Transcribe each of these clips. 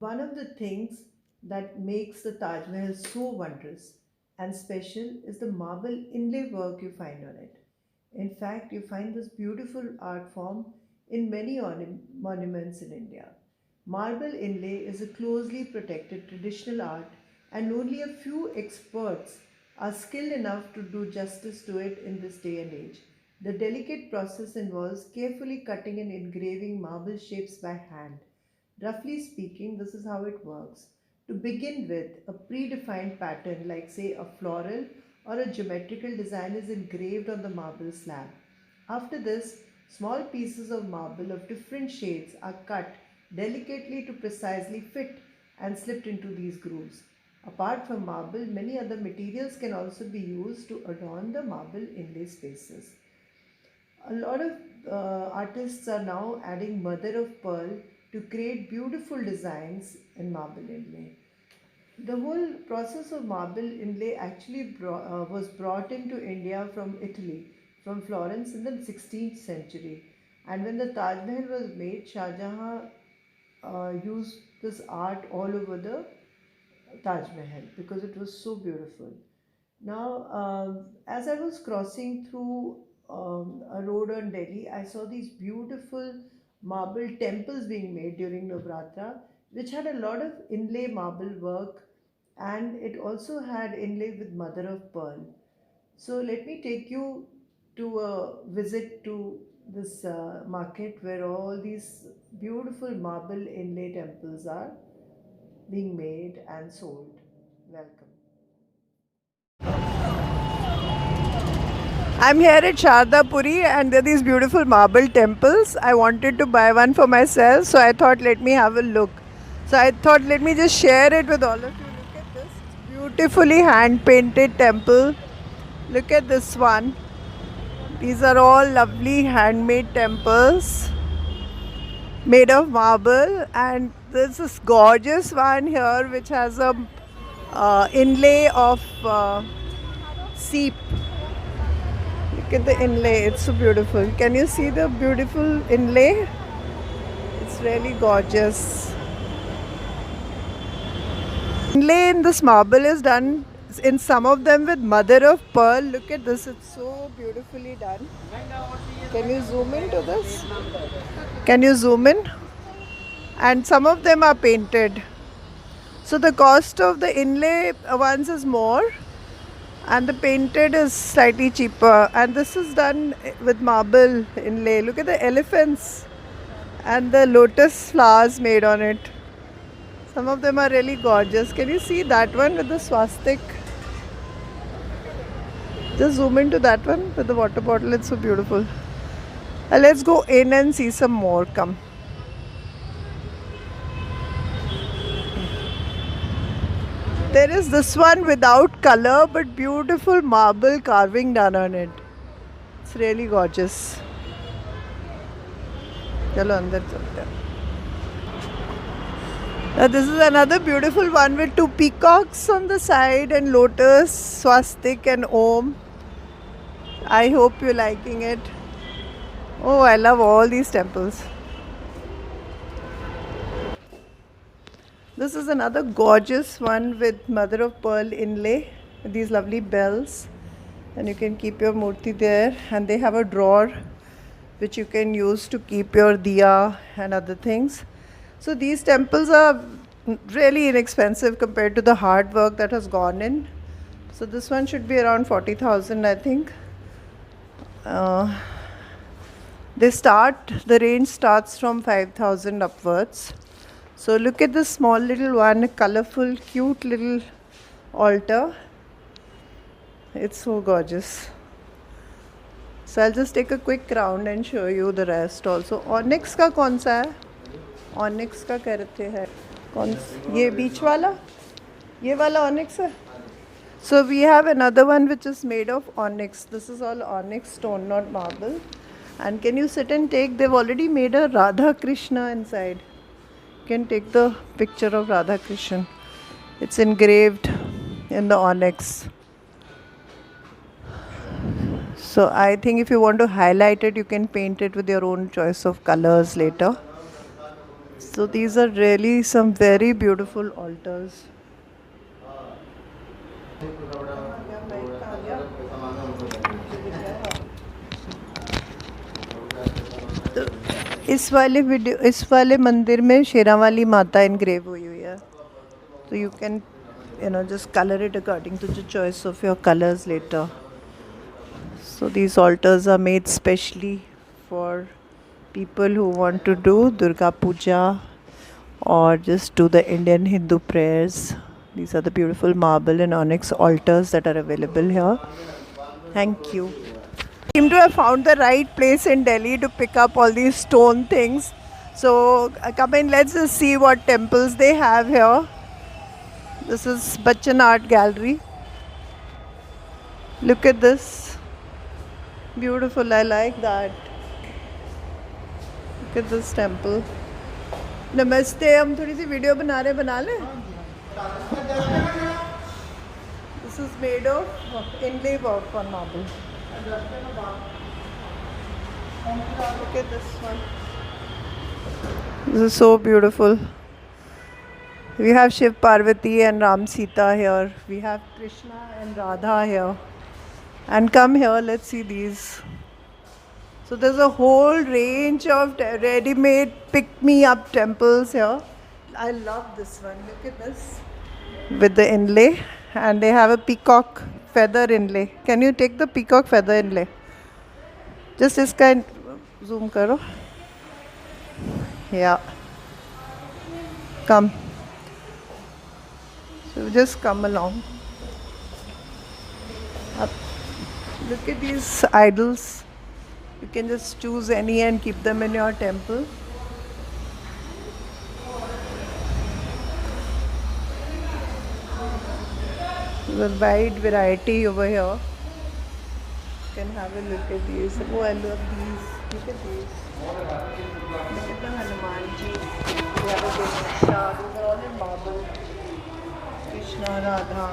One of the things that makes the Taj Mahal so wondrous and special is the marble inlay work you find on it. In fact, you find this beautiful art form in many monuments in India. Marble inlay is a closely protected traditional art, and only a few experts are skilled enough to do justice to it in this day and age. The delicate process involves carefully cutting and engraving marble shapes by hand. Roughly speaking, this is how it works. To begin with, a predefined pattern, like say a floral or a geometrical design, is engraved on the marble slab. After this, small pieces of marble of different shades are cut delicately to precisely fit and slipped into these grooves. Apart from marble, many other materials can also be used to adorn the marble inlay spaces. A lot of artists are now adding mother of pearl to create beautiful designs in marble inlay. The whole process of marble inlay actually was brought into India from Italy, from Florence in the 16th century. And when the Taj Mahal was made, Shah Jahan used this art all over the Taj Mahal because it was so beautiful. Now, as I was crossing through a road on Delhi, I saw these beautiful marble temples being made during Navratra, which had a lot of inlay marble work, and it also had inlay with mother of pearl. So, let me take you to a visit to this market where all these beautiful marble inlay temples are being made and sold. Welcome. I'm here at Shardapuri and there are these beautiful marble temples. I wanted to buy one for myself, so I thought let me have a look. So I thought let me just share it with all of you. Look at this beautifully hand painted temple. Look at this one. These are all lovely handmade temples made of marble, and there's this gorgeous one here which has a inlay of seep. Look at the inlay, it's so beautiful. Can you see the beautiful inlay? It's really gorgeous. Inlay in this marble is done in some of them with mother of pearl. Look at this, it's so beautifully done. Can you zoom into this? Can you zoom in? And some of them are painted. So the cost of the inlay ones is more and the painted is slightly cheaper, and this is done with marble inlay. Look at the elephants and the lotus flowers made on it. Some of them are really gorgeous. Can you see that one with the swastik? Just zoom into that one with the water bottle. It's so beautiful. Let's go in and see some more. Come. There is this one without color but beautiful marble carving done on it. It's really gorgeous. चलो अंदर चलते हैं. Now this is another beautiful one with two peacocks on the side and lotus, swastik and om. I hope you're liking it. Oh, I love all these temples. This is another gorgeous one with mother of pearl inlay with these lovely bells, and you can keep your murti there, and they have a drawer which you can use to keep your diya and other things. So these temples are really inexpensive compared to the hard work that has gone in. So this one should be around 40,000, I think. The range starts from 5,000 upwards. So look at this small little one, colorful, cute little altar. It's so gorgeous. So I'll just take a quick round and show you the rest also. Onyx का कौन सा है? Onyx का कहते हैं. कौन? ये बीच वाला? ये वाला onyx है? So we have another one which is made of onyx. This is all onyx stone, not marble. And can you sit and take? They've already made a Radha Krishna inside. You can take the picture of Radha Krishna. It's engraved in the onyx. So I think if you want to highlight it, you can paint it with your own choice of colors later. So these are really some very beautiful altars. तो इस वाले मंदिर में शेरावाली माता engrave हुई हुई है. So you can, just color it according to the choice of your colors later. So these altars are made specially for people who want to do Durga Puja or just do the Indian Hindu prayers. These are the beautiful marble and onyx altars that are available here. Thank you. Seem to have found the right place in Delhi to pick up all these stone things. So come in, let's just see what temples they have here. This is Bachchan Art Gallery. Look at this. Beautiful, I like that. Look at this temple. नमस्ते, हम थोड़ी सी video बना रहे, बना लें? This is made of inlay work on marble. Look at this one. This is so beautiful. We have Shiv Parvati and Ram Sita here. We have Krishna and Radha here. And come here, let's see these. So there's a whole range of ready-made pick-me-up temples here. I love this one. Look at this. With the inlay. And they have a peacock feather inlay. Can you take the peacock feather inlay? Just this kind. Zoom karo. Yeah. Come. So just come along. Up. Look at these idols. You can just choose any and keep them in your temple. There's a wide variety over here. You can have a look at these. Oh, I love these. Look at these. Look at the Hanumanji. We have a Ganesha. These are all in marble. Krishna, Radha.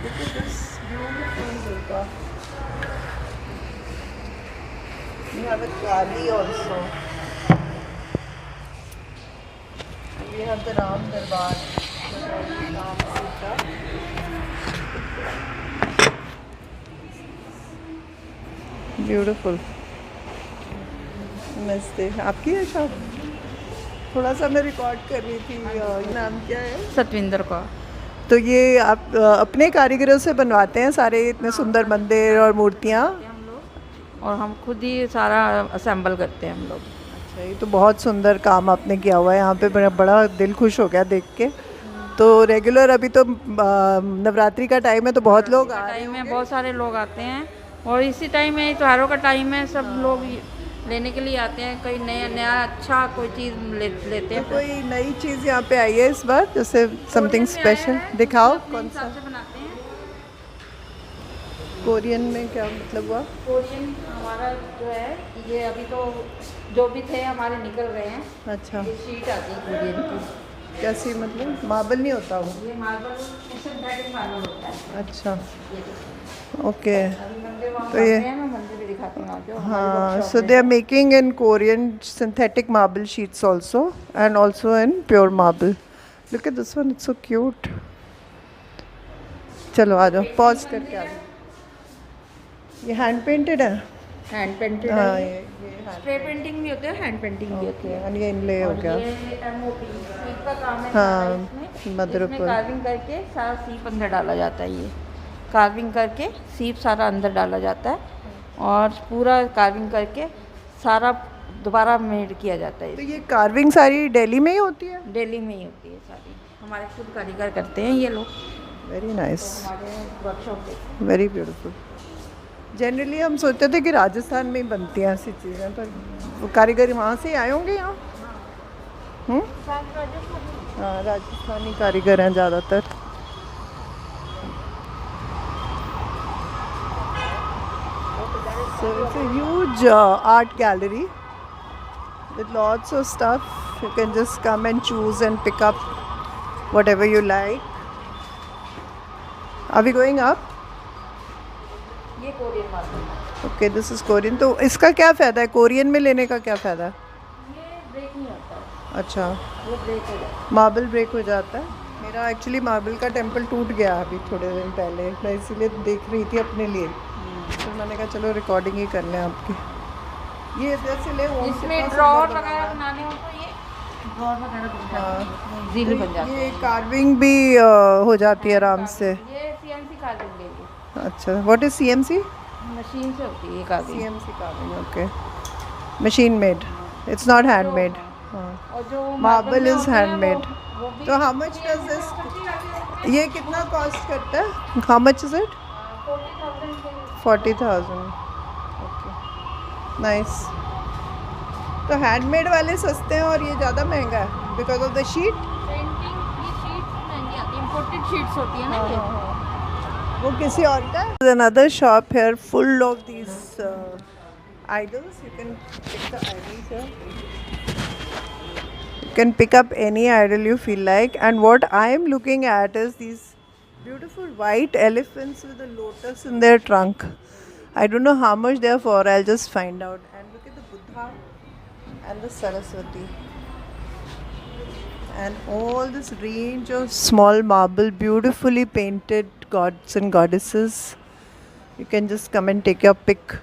Look at this beautiful Durga. We have a Kali also. And we have the Ram Darbar. Ram Sita. Beautiful. नमस्ते, आपकी है shop? थोड़ा सा मैं record कर रही थी. नाम क्या है? सतविंदर का. तो ये आप अपने कारीगरों से बनवाते हैं सारे इतने सुंदर मंदिर और मूर्तियाँ? हम लोग और हम खुद ही सारा असेंबल करते हैं हम लोग. अच्छा, ये तो बहुत सुंदर काम आपने किया हुआ है यहाँ पे. मेरा बड़ा दिल खुश हो गया देख के. तो रेगुलर अभी तो नवरात्रि का टाइम है तो बहुत लोग आ रहे हैं. बहुत सारे लोग आते हैं और इसी टाइम में त्योहारों का टाइम है. सब लोग लेने के लिए आते हैं. कोई नया अच्छा कोई चीज़ लेते हैं. तो कोई नई चीज़ यहाँ पे आई है इस बार, जैसे समथिंग स्पेशल दिखाओ. कौन सा से बनाते हैं? कोरियन में क्या मतलब हुआ? कोरियन हमारा जो है ये अभी तो जो भी थे हमारे निकल गए हैं. अच्छा, ये शीट आती है कोरियन की. कैसी मतलब? मार्बल नहीं होता वो? ये मार्बल सिंथेटिक मार्बल होता है. अच्छा, ओके. तो ये मैं मंदिर भी दिखाती हूँ आपको. हाँ, so they are making in Korean synthetic marble sheets also and also in pure marble. Look at this one, it's so cute. चलो आ जाओ, पॉज करके आ जाओ. ये हैंड पेंटेड है? हैंड पेंटेड हाँ, है. ये स्प्रे पेंटिंग भी होती है, हैंड पेंटिंग भी होती है. और ये इनले हो गया. ये एमओपी सीप का काम है. हाँ, इसमें मदरपुर. कार्विंग करके सारा सीप अंदर डाला जाता है. ये कार्विंग करके सीप सारा अंदर डाला जाता है और पूरा कार्विंग करके सारा दोबारा मेड किया जाता है. तो ये कार्विंग सारी दिल्ली में ही होती है? दिल्ली में ही होती है सारी. हमारे खुद कारीगर करते हैं ये लोग. Very nice. हमारे वर्कशॉप पे. Very beautiful. जनरली हम सोचते थे कि राजस्थान में ही बनती हैं ऐसी चीज़ें, पर वो कारीगर वहाँ से आए होंगे यहाँ. हाँ, राजस्थानी कारीगर हैं ज़्यादातर. So it's a huge art gallery with lots of stuff. You can just come and choose and pick up whatever you like. Are we going up? ये Korean marble. Okay, this is Korean. तो इसका क्या फ़ायदा है? Korean में लेने का क्या फ़ायदा है? ये ब्रेक नहीं होता है. अच्छा, वो ब्रेक हो जाता मार्बल ब्रेक हो जाता है। मेरा एक्चुअली मार्बल का टेम्पल टूट गया अभी थोड़े दिन पहले, मैं इसीलिए देख रही थी अपने लिए। फिर मैंने कहा चलो रिकॉर्डिंग ही कर लें आपकी। ये जैसे ले है। होम इसमें ड्रॉर वगैरह बनाने हो तो ये ड्रॉर वगैरह बन जाते हैं, हाँ, इजीली बन तो जाते ये हैं। कार्विंग भी हो जाती है आराम से। ये CNC कार्विंग लेगी, अच्छा, व्हाट इज CMC? मशीन से होती है ये carving. CMC carving, okay, machine made, it's not handmade. हाँ, और जो मार्बल में इज होते हैं हैंडमेड। वो भी तो हाउ मच डज दिस, ये कितना कॉस्ट करता है? How much is it? 40,000, okay, nice. तो हैंडमेड वाले सस्ते हैं और ये ज़्यादा महंगा है because of the sheet. Painting की शीट्स महंगी आती है, इम्पोर्टेड शीट्स होती है ना ये। वो किसी और का है। Another shop here full of these idols. You can pick the idols here. You can pick up any idol you feel like. And what I am looking at is these beautiful white elephants with a lotus in their trunk. I don't know how much they are for. I'll just find out. And look at the Buddha and the Saraswati. And all this range of small marble, beautifully painted gods and goddesses. You can just come and take your pick.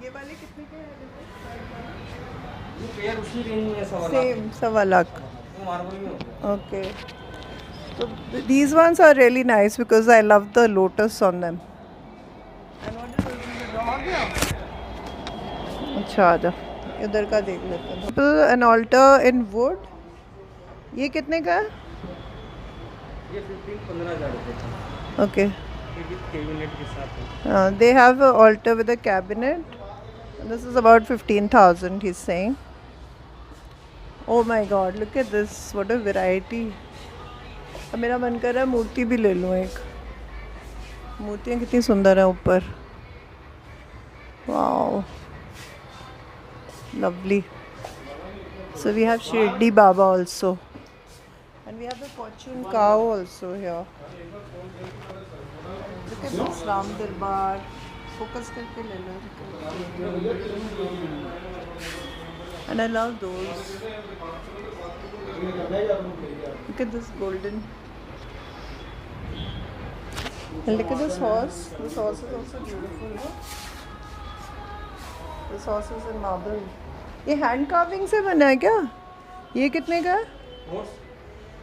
ये वाले कितने के हैं? ये pair उसी range में है, सवा लाख। Same, सवा लाख. वो मार्बल में होता है। Okay. So these ones are really nice because I love the lotus on them. And what is this? The dog here? अच्छा, आजा इधर का देख लेते हैं। An altar in wood. ये कितने का है? ये 15,000 रुपये का। Okay. ये भी कैबिनेट के साथ है। They have an altar with a cabinet. And this is about 15,000, he's saying. Oh my God! Look at this. What a variety. अब मेरा मन कर रहा है मूर्ति भी ले लूँ एक। मूर्तियाँ कितनी सुंदर हैं ऊपर। Wow. Lovely. So we have Shirdi Baba also. And we have the fortune cow also here. Look at this Ram Darbar. Focus करके ले लो। And I love those. Look at this golden. And look at this horse. This horse is also beautiful. No? This horse is in marble. ये hand carving से बना है क्या? ये कितने का है? horse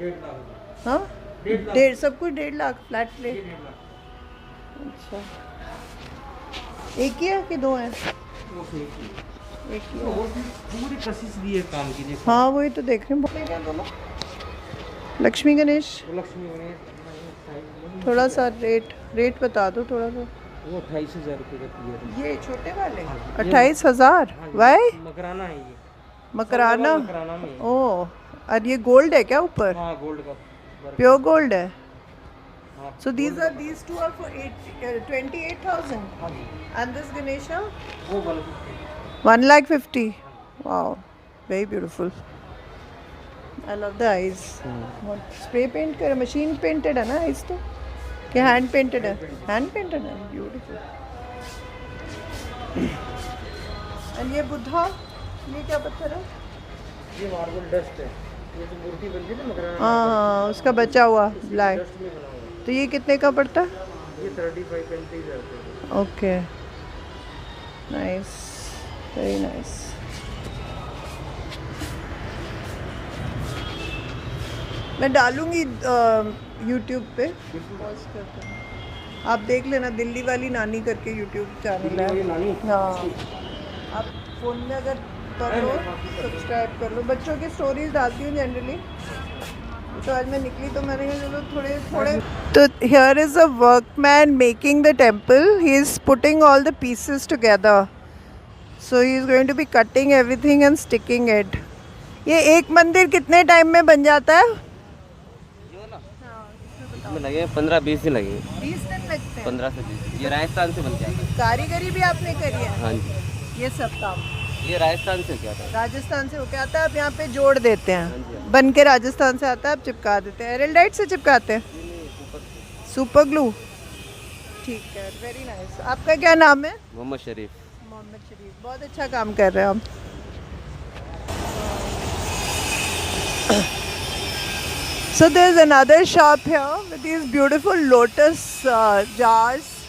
1.5 लाख। हाँ? 1.5 लाख। डेढ़ सब कुछ 1.5 लाख फ्लैट प्लेट। 1.5 लाख। अच्छा, एक ही है कि दो हैं? वो एक ही। एक ही तो है। और भी पूरी कशिश दी है काम की, देखो। हाँ, वही तो देख रहे हैं। बहुत हैं दोनों। लक्ष्मी गणेश, वो लक्ष्मी गणेश थोड़ा सा रेट बता दो थोड़ा सा। वो 28,000 रुपये का पेयर है। ये छोटे वाले हाँ, 28,000। हाँ, वाई? मकराना है ये। मकराना। मकराना में है। ओह, और ये गोल्ड है क्या ऊपर? हाँ, गोल्ड का वर्क। प्योर गोल्ड है। हाँ, So gold का। these two are for 28,000. हाँ जी। And this Ganesha? वो 150। 1,50,000. Wow, very beautiful. I love the eyes. What spray paint कर machine painted है ना eyes तो? क्या hand painted है? Hand painted है, beautiful. And ये बुद्धा, ये क्या पत्थर है? ये मार्बल डस्ट है। ये जो मूर्ति बनती है ना मकराना, हाँ, उसका बचा हुआ ब्लैक। डस्ट में बना हुआ है। तो ये कितने का पड़ता है? ये 35,000 रुपये का। Okay, nice, very nice. मैं डालूंगी यूट्यूब पे, पॉज करके। आप देख लेना, दिल्ली वाली नानी करके यूट्यूब चैनल दिल्ली वाली है। नानी? हाँ, आप फ़ोन में अगर कर लो सब्सक्राइब कर लो। बच्चों की स्टोरीज डालती हूँ जनरली, तो आज मैं निकली तो मैंने कहा चलो थोड़े थोड़े। तो here is a workman making the temple. He is putting all the pieces together, so he is going to be cutting everything and sticking it. ये एक मंदिर कितने टाइम में बन जाता है? इसमें लगे 15-20 दिन लगे। 20 दिन लगते हैं। 15 से 20 दिन। ये राजस्थान से बन के आता है। कारीगरी भी आपने करी है? हाँ जी, ये सब काम ये राजस्थान से क्या था। राजस्थान से होके आता है, आप यहाँ पे जोड़ देते हाँ हैं। जी, हाँ। बन के राजस्थान से आता है, आप चिपका देते हैं। एरलडाइट से चिपकाते हैं? Super glue. ठीक है, वेरी नाइस। आपका क्या नाम है? मोहम्मद शरीफ। मोहम्मद शरीफ, बहुत अच्छा काम कर रहे हैं आप। So there's another shop here with these beautiful lotus jars,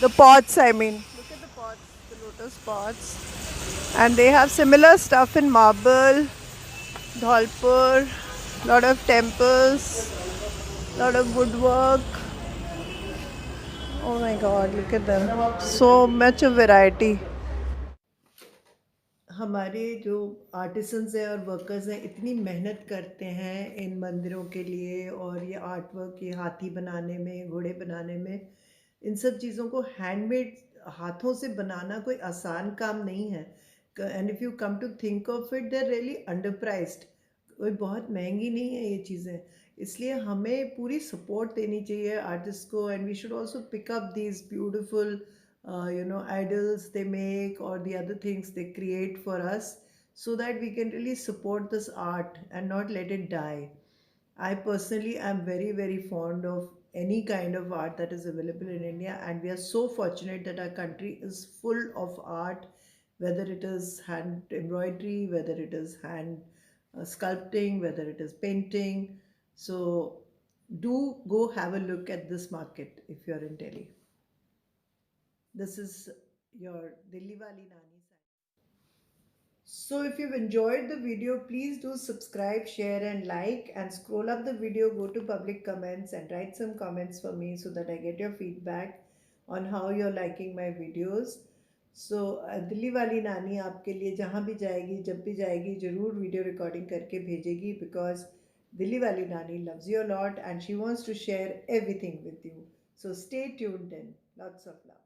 the pots I mean. Look at the pots, the lotus pots. And they have similar stuff in marble, Dholpur, lot of temples, lot of woodwork. Oh my god, look at them. So much of variety. हमारे जो artisans हैं और workers हैं इतनी मेहनत करते हैं इन मंदिरों के लिए और ये आर्ट वर्क ये हाथी बनाने में घोड़े बनाने में इन सब चीज़ों को हैंडमेड हाथों से बनाना कोई आसान काम नहीं है and if you come to think of it they are really underpriced कोई बहुत महंगी नहीं है ये चीज़ें इसलिए हमें पूरी सपोर्ट देनी चाहिए आर्टिस्ट को and we should also pick up these beautiful idols they make or the other things they create for us so that we can really support this art and not let it die. I personally am very, very fond of any kind of art that is available in India, and we are so fortunate that our country is full of art, whether it is hand embroidery, whether it is hand sculpting, whether it is painting. So, do go have a look at this market if you're in Delhi. This is your Dilli Wali Nani side. So if you've enjoyed the video, please do subscribe, share and like and scroll up the video, go to public comments and write some comments for me so that I get your feedback on how you're liking my videos. So Delhi वाली नानी आपके लिए जहाँ भी जाएगी जब भी जाएगी ज़रूर वीडियो रिकॉर्डिंग करके भेजेगी because दिल्ली वाली नानी loves you a lot and she wants to share everything with you. So stay tuned in. Lots of love.